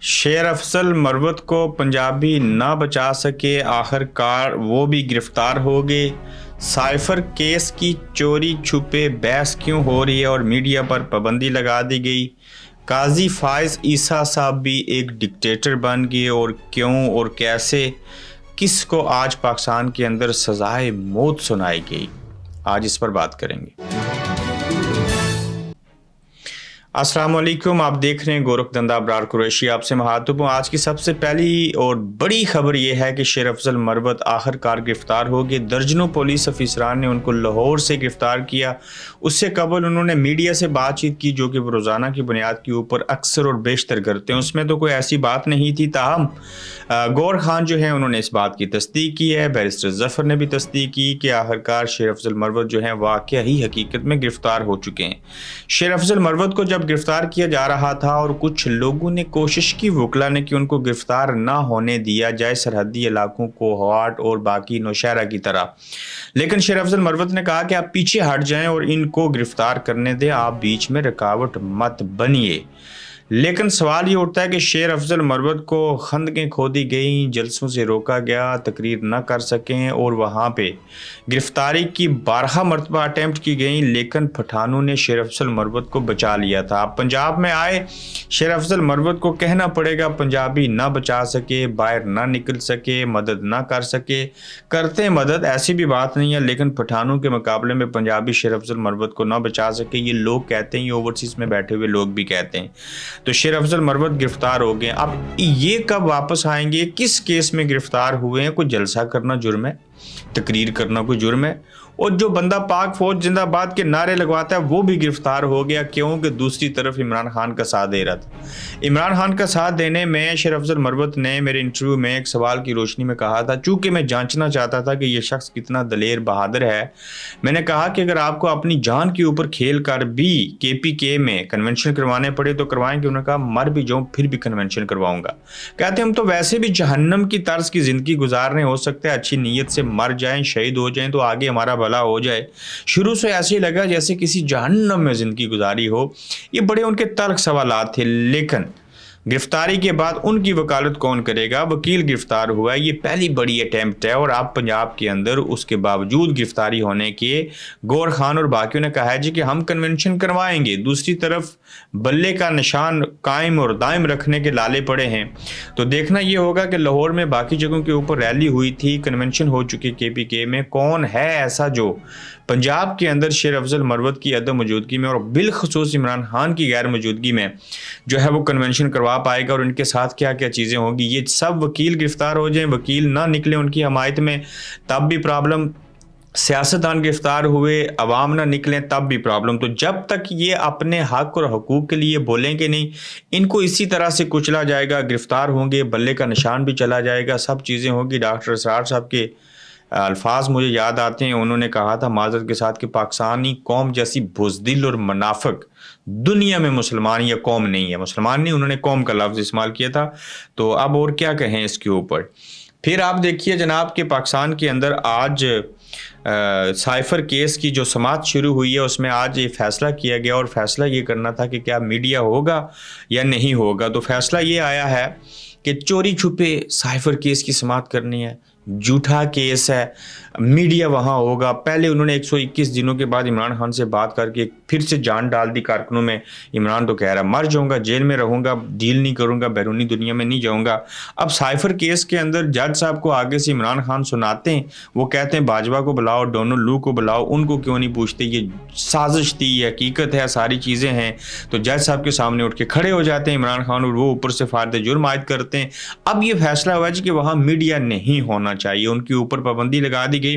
शेर अफजल मरवत को पंजाबी ना बचा सके, आखिरकार वो भी गिरफ्तार हो गए। साइफर केस की चोरी छुपे बहस क्यों हो रही है और मीडिया पर पाबंदी लगा दी गई। काजी फायज ईसा साहब भी एक डिक्टेटर बन गए और क्यों और कैसे, किस को आज पाकिस्तान के अंदर सजाए मौत सुनाई गई, आज इस पर बात करेंगे। अस्सलाम वालेकुम, आप देख रहे हैं गोरखधंधा अबरार कुरैशी, आपसे मुखातिब हूँ। आज की सबसे पहली और बड़ी खबर यह है कि शेर अफजल मरवत आखिरकार गिरफ्तार हो गए। दर्जनों पुलिस अफसरान ने उनको लाहौर से गिरफ्तार किया। उससे कबल उन्होंने मीडिया से बातचीत की, जो कि वो रोज़ाना की बुनियाद के ऊपर अक्सर और बेशतर करते हैं। उसमें तो कोई ऐसी बात नहीं थी, ताहम गौर खान जो है उन्होंने इस बात की तस्दीक की है। बैरिस्टर जफर ने भी तस्दीक की कि आखिरकार शेर अफजल मरवत जो है वाकई ही हकीकत में गिरफ्तार हो चुके हैं। शेर अफजल मरवत को जब गिरफ्तार किया जा रहा था और कुछ लोगों ने कोशिश की वकला ने कि उनको गिरफ्तार ना होने दिया जाए सरहदी इलाकों को हवाट और बाकी नौशहरा की तरह, लेकिन शेर अफजल मरवत ने कहा कि आप पीछे हट जाएं और इनको गिरफ्तार करने दें, आप बीच में रुकावट मत बनिए। लेकिन सवाल ये उठता है कि शेर अफजल मरवत को खंदकें खोदी गई, जलसों से रोका गया, तकरीर न कर सकें और वहाँ पे गिरफ्तारी की 12 मरतबा अटैम्प्ट की गई, लेकिन पठानों ने शेर अफजल मरवत को बचा लिया था। अब पंजाब में आए शेर अफजल मरवत को कहना पड़ेगा पंजाबी ना बचा सके, बाहर ना निकल सके, मदद ना कर सके। करते हैं मदद, ऐसी भी बात नहीं है, लेकिन पठानों के मुकाबले में पंजाबी शेर अफजल मरवत को ना बचा सके, ये लोग कहते हैं, ये ओवरसीज़ में बैठे हुए लोग भी कहते हैं। तो शेर अफजल मरवत गिरफ्तार हो गए। अब ये कब वापस आएंगे, किस केस में गिरफ्तार हुए हैं? कोई जलसा करना जुर्म है, तकरीर करना कोई जुर्म है? और जो बंदा पाक फौज जिंदाबाद के नारे लगवाता है वो भी गिरफ्तार हो गया, क्योंकि दूसरी तरफ इमरान खान का साथ दे रहा था। इमरान खान का साथ देने में शेर अफजल मरवत ने मेरे इंटरव्यू में एक सवाल की रोशनी में कहा था, चूंकि मैं जांचना चाहता था कि ये शख्स कितना दलेर बहादुर है, मैंने कहा कि अगर आपको अपनी जान के ऊपर खेल कर भी KPK में कन्वेंशन करवाने पड़े तो करवाएंगे। उन्होंने कहा मर भी जाऊँ फिर भी कन्वेंशन करवाऊंगा। कहते हम तो वैसे भी जहन्नम की तर्ज की ज़िंदगी गुजारने, हो सकता है अच्छी नीयत से मर जाएं, शहीद हो जाएं तो आगे हमारा भला हो जाए। शुरू से ऐसे ही लगा जैसे किसी जहन्नम में जिंदगी गुजारी हो। ये बड़े उनके तल्ख सवालात थे, लेकिन गिरफ्तारी के बाद उनकी वकालत कौन करेगा? वकील गिरफ्तार हुआ है, ये पहली बड़ी अटैम्प्ट है। और आप पंजाब के अंदर उसके बावजूद गिरफ्तारी होने के गौर खान और बाकियों ने कहा है जी कि हम कन्वेंशन करवाएंगे। दूसरी तरफ बल्ले का निशान कायम और दायम रखने के लाले पड़े हैं। तो देखना ये होगा कि लाहौर में बाकी जगहों के ऊपर रैली हुई थी, कन्वेंशन हो चुकी KPK में, कौन है ऐसा जो पंजाब के अंदर शेर अफजल मरवत की अदम मौजूदगी में और बिलखसूस इमरान खान की गैर मौजूदगी में जो है वो कन्वेंशन करवा पाएगा, और इनके साथ क्या क्या चीज़ें होंगी। ये सब वकील गिरफ्तार हो जाएं, वकील ना निकले उनकी हमायत में तब भी प्रॉब्लम, सियासतदान गिरफ्तार हुए अवाम ना निकलें तब भी प्रॉब्लम। तो जब तक ये अपने हक और हकूक़ के लिए बोलेंगे नहीं, इनको इसी तरह से कुचला जाएगा। गिरफ्तार होंगे, बल्ले का निशान भी चला जाएगा, सब चीज़ें होंगी। डॉक्टर असरार साहब के अल्फाज मुझे याद आते हैं, उन्होंने कहा था माजरत के साथ कि पाकिस्तानी कौम जैसी बुज़दिल और मुनाफिक दुनिया में मुसलमान या कौम नहीं है। मुसलमान नहीं, उन्होंने कौम का लफ्ज़ इस्तेमाल किया था। तो अब और क्या कहें इसके ऊपर। फिर आप देखिए जनाब के पाकिस्तान के अंदर आज साइफर केस की जो समाअत शुरू हुई है, उसमें आज ये फैसला किया गया, और फैसला ये करना था कि क्या मीडिया होगा या नहीं होगा। तो फैसला ये आया है कि चोरी छुपे साइफर केस की समाअत करनी है, झूठा केस है, मीडिया वहाँ होगा। पहले उन्होंने 121 दिनों के बाद इमरान खान से बात करके फिर से जान डाल दी कारकुनों में। इमरान तो कह रहा मर जाऊंगा, जेल में रहूंगा, डील नहीं करूंगा, बैरूनी दुनिया में नहीं जाऊंगा। अब साइफर केस के अंदर जज साहब को आगे से इमरान खान सुनाते हैं, वो कहते हैं बाजवा को बुलाओ, डोनल्ड लू को बुलाओ, उनको क्यों नहीं पूछते, ये साजिश थी, ये हकीकत है, सारी चीज़ें हैं। तो जज साहब के सामने उठ के खड़े हो जाते हैं इमरान खान, और वो ऊपर से फारद जुर्म आयद करते हैं। अब ये फैसला हुआ है कि वहाँ मीडिया नहीं होना चाहिए, उनके ऊपर पाबंदी लगा दी गई।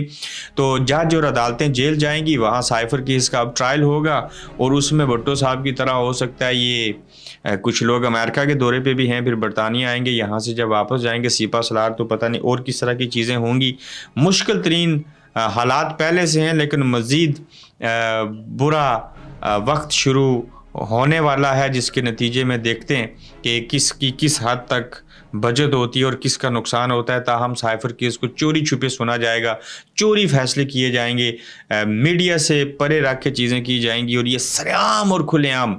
तो जज और अदालतें जेल जाएंगी, वहाँ साइफर केस का अब ट्रायल होगा, और उसमें भुट्टो साहब की तरह हो सकता है ये कुछ लोग अमेरिका के दौरे पे भी हैं, फिर बरतानिया आएंगे, यहाँ से जब वापस जाएंगे सीपा सलार, तो पता नहीं और किस तरह की चीज़ें होंगी। मुश्किल तरीन हालात पहले से हैं, लेकिन मज़ीद बुरा वक्त शुरू होने वाला है, जिसके नतीजे में देखते हैं कि किस हद तक बचत होती है और किसका नुकसान होता है। ताहम साइफर केस को चोरी छुपे सुना जाएगा, चोरी फैसले किए जाएंगे, मीडिया से परे रख के चीज़ें की जाएंगी, और ये सरेआम और खुलेआम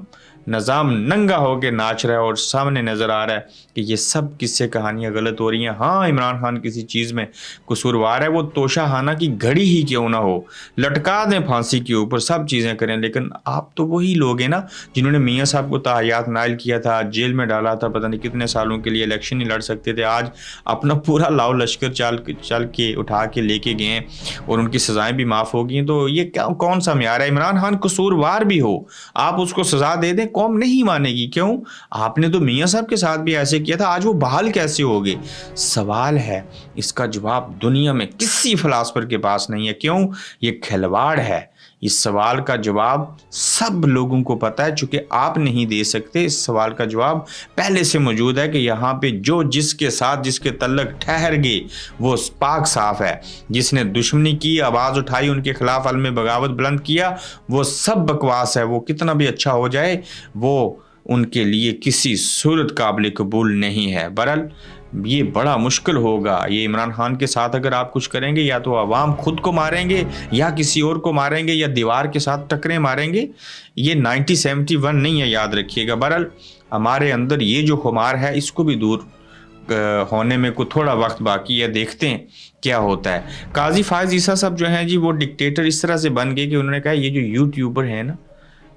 نظام ننگا ہو کے ناچ رہا ہے اور سامنے نظر آ رہا ہے کہ یہ سب قصے کہانیاں غلط ہو رہی ہیں. ہاں عمران خان کسی چیز میں قصوروار ہے, وہ توشہ خانہ کی گھڑی ہی کیوں نہ ہو, لٹکا دیں پھانسی کے اوپر, سب چیزیں کریں, لیکن آپ تو وہی لوگ ہیں نا جنہوں نے میاں صاحب کو تاحیات نائل کیا تھا, جیل میں ڈالا تھا, پتہ نہیں کتنے سالوں کے لیے الیکشن نہیں لڑ سکتے تھے, آج اپنا پورا لاؤ لشکر چل کے اٹھا کے لے کے گئے اور ان کی سزائیں بھی معاف ہو گئی. تو یہ کون سا معیار ہے؟ عمران خان قصوروار بھی ہو, آپ اس کو سزا دے دیں, قوم نہیں مانے گی. کیوں؟ آپ نے تو میاں صاحب کے ساتھ بھی ایسے کیا تھا, آج وہ بحال کیسے ہو گئے؟ سوال ہے, اس کا جواب دنیا میں کسی فلاسفر کے پاس نہیں ہے. کیوں؟ یہ کھلواڑ ہے. اس سوال کا جواب سب لوگوں کو پتا ہے, چونکہ آپ نہیں دے سکتے. اس سوال کا جواب پہلے سے موجود ہے کہ یہاں پہ جو جس کے ساتھ جس کے تعلق ٹھہر گئے وہ پاک صاف ہے. جس نے دشمنی کی, آواز اٹھائی, ان کے خلاف علم بغاوت بلند کیا, وہ سب بکواس ہے. وہ کتنا بھی اچھا ہو جائے وہ ان کے لیے کسی صورت قابل قبول نہیں ہے. برحال یہ بڑا مشکل ہوگا. یہ عمران خان کے ساتھ اگر آپ کچھ کریں گے, یا تو عوام خود کو ماریں گے یا کسی اور کو ماریں گے یا دیوار کے ساتھ ٹکریں ماریں گے. یہ 1971 نہیں ہے, یاد رکھیے گا. برحال ہمارے اندر یہ جو خمار ہے اس کو بھی دور ہونے میں کو تھوڑا وقت باقی ہے, دیکھتے ہیں کیا ہوتا ہے. قاضی فائز عیسیٰ صاحب جو ہیں جی, وہ ڈکٹیٹر اس طرح سے بن گئے کہ انہوں نے کہا یہ جو یوٹیوبر ہیں نا,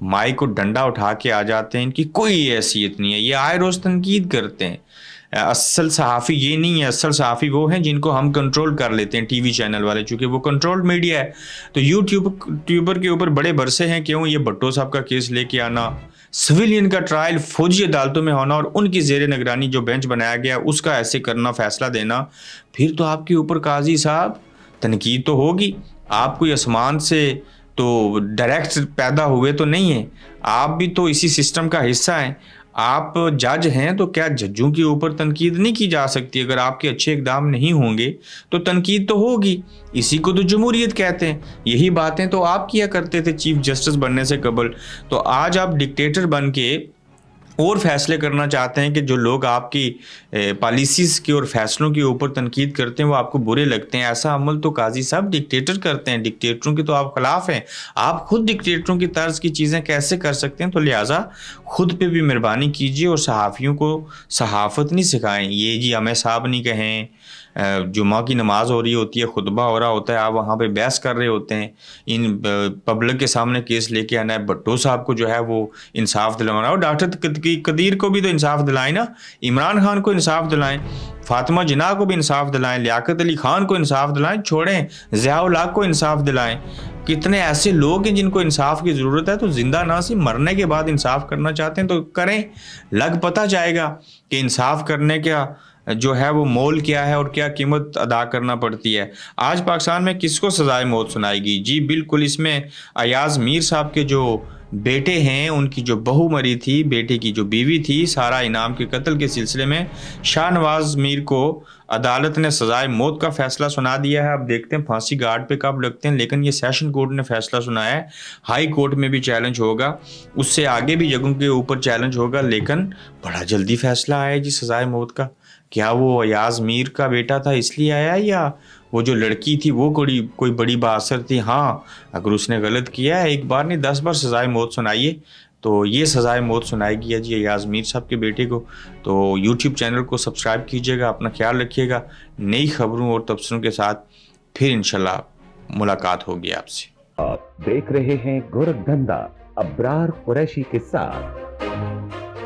مائی کو ڈنڈا اٹھا کے آ جاتے ہیں, ان کی کوئی حیثیت نہیں ہے, یہ آئے روز تنقید کرتے ہیں. اصل صحافی یہ نہیں ہے, اصل صحافی وہ ہیں جن کو ہم کنٹرول کر لیتے ہیں, ٹی وی چینل والے, چونکہ وہ کنٹرول میڈیا ہے. تو یوٹیوبر کے اوپر بڑے برسے ہیں. کیوں؟ یہ بھٹو صاحب کا کیس لے کے آنا, سویلین کا ٹرائل فوجی عدالتوں میں ہونا اور ان کی زیر نگرانی جو بینچ بنایا گیا اس کا ایسے کرنا, فیصلہ دینا, پھر تو آپ کے اوپر قاضی صاحب تنقید تو ہوگی. آپ کوئی آسمان سے تو ڈائریکٹ پیدا ہوئے تو نہیں ہیں, آپ بھی تو اسی سسٹم کا حصہ ہیں. آپ جج ہیں تو کیا ججوں کے اوپر تنقید نہیں کی جا سکتی؟ اگر آپ کے اچھے اقدام نہیں ہوں گے تو تنقید تو ہوگی. اسی کو تو جمہوریت کہتے ہیں. یہی باتیں تو آپ کیا کرتے تھے چیف جسٹس بننے سے قبل. تو آج آپ ڈکٹیٹر بن کے اور فیصلے کرنا چاہتے ہیں کہ جو لوگ آپ کی پالیسیز کے اور فیصلوں کے اوپر تنقید کرتے ہیں وہ آپ کو برے لگتے ہیں. ایسا عمل تو قاضی صاحب ڈکٹیٹر کرتے ہیں. ڈکٹیٹروں کے تو آپ خلاف ہیں. آپ خود ڈکٹیٹروں کی طرز کی چیزیں کیسے کر سکتے ہیں؟ تو لہٰذا خود پہ بھی مہربانی کیجیے اور صحافیوں کو صحافت نہیں سکھائیں. یہ جی ہمیں صاحب نہیں کہیں, جمعہ کی نماز ہو رہی ہوتی ہے, خطبہ ہو رہا ہوتا ہے, آپ وہاں پہ بحث کر رہے ہوتے ہیں, ان پبلک کے سامنے کیس لے کے آنا ہے. بھٹو صاحب کو جو ہے وہ انصاف دلوانا, اور ڈاکٹر قدیر کو بھی تو انصاف دلائیں نا, عمران خان کو انصاف دلائیں, فاطمہ جناح کو بھی انصاف دلائیں, لیاقت علی خان کو انصاف دلائیں, چھوڑیں ضیاء الحق کو انصاف دلائیں. کتنے ایسے لوگ ہیں جن کو انصاف کی ضرورت ہے, تو زندہ نہ سی مرنے کے بعد انصاف کرنا چاہتے ہیں تو کریں. لگ پتہ جائے گا کہ انصاف کرنے کا جو ہے وہ مول کیا ہے اور کیا قیمت ادا کرنا پڑتی ہے. آج پاکستان میں کس کو سزائے موت سنائی گئی؟ جی بالکل, اس میں ایاز میر صاحب کے جو بیٹے ہیں, ان کی جو بہو مری تھی, بیٹے کی جو بیوی تھی, سارا انعام کے قتل کے سلسلے میں شاہ نواز میر کو عدالت نے سزائے موت کا فیصلہ سنا دیا ہے. اب دیکھتے ہیں پھانسی گارڈ پہ کب لگتے ہیں, لیکن یہ سیشن کورٹ نے فیصلہ سنایا ہے. ہائی کورٹ میں بھی چیلنج ہوگا, اس سے آگے بھی جگہوں کے اوپر چیلنج ہوگا, لیکن بڑا جلدی فیصلہ آیا جی سزائے موت کا. کیا وہ ایاز میر کا بیٹا تھا اس لیے آیا, یا وہ جو لڑکی تھی وہ کوئی بڑی بااثر تھی؟ ہاں, اگر اس نے غلط کیا ہے, ایک بار نہیں 10 بار سزائے موت سنائیے. تو یہ سزائے موت سنائی گئی ہے جی ایاز میر صاحب کے بیٹے کو. تو یوٹیوب چینل کو سبسکرائب کیجیے گا, اپنا خیال رکھیے گا. نئی خبروں اور تبصروں کے ساتھ پھر انشاءاللہ ملاقات ہوگی آپ سے. آپ دیکھ رہے ہیں گورکھ دھندا ابرار قریشی کے ساتھ.